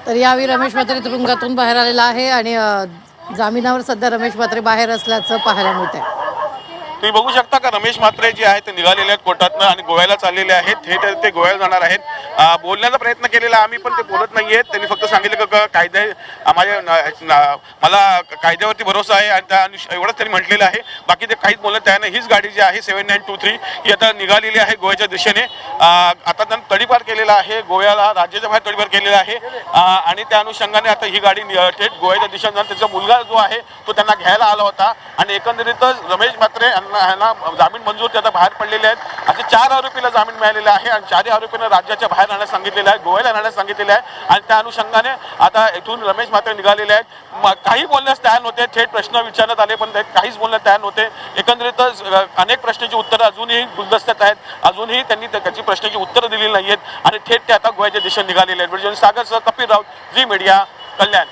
तर यावेळी रमेश म्हात्रे तुरुंगातून बाहेर आलेला आहे आणि जामिनावर सध्या रमेश म्हात्रे बाहेर असल्याचं पाहायला मिळत आहे। तुम्ही बघू शकता का रमेश म्हात्रे जे आहेत ते निघालेले आहेत कोर्टातनं आणि गोव्याला चाललेले आहेत। थेट ते गोव्याला जाणार आहेत। बोलण्याचा प्रयत्न केलेला आम्ही पण ते बोलत नाहीयेत। त्यांनी फक्त सांगितलं की कायदे मला कायद्यावरती भरोसा आहे आणि एवढंच त्यांनी म्हटलेलं आहे। बाकी ते काहीच बोलत तयार नाही। हीच गाडी जी आहे 7923 ही आता निघालेली आहे गोव्याच्या दिशेने। आता त्यांनी तडीपार केलेला आहे गोव्याला, राज्याच्या बाहेर तडीपार केलेला आहे आणि त्या अनुषंगाने आता ही गाडी थेट गोव्याच्या दिशेने जाणार। त्याचा मुलगा जो आहे तो त्यांना घ्यायला आला होता आणि एकंदरीतच रमेश म्हात्रे यांना जामीन मंजूर ते आता बाहेर पडलेले आहेत। असे 4 आरोपीला जामीन मिळालेला आहे आणि 4 आरोपींना राज्याच्या बाहेर राहण्यास सांगितलेलं आहे, गोव्याला राहण्यास सांगितलेलं आहे आणि त्या अनुषंगाने आता इथून रमेश म्हात्रे निघालेले आहेत। काही बोलण्यास तयार नव्हते। थेट प्रश्न विचारण्यात आले पण काहीच बोलण्यास तयार नव्हते। एकंदरीतच अनेक प्रश्नांची उत्तरं अजूनही गुलदस्त्यात आहेत। अजूनही त्यांनी त्याची प्रश्नांची उत्तरं दिलेली नाहीत आणि थेट ते आता गोव्याच्या दिशेने निघालेले आहेत। सागरसह कपिल राऊत, झी मीडिया, कल्याण।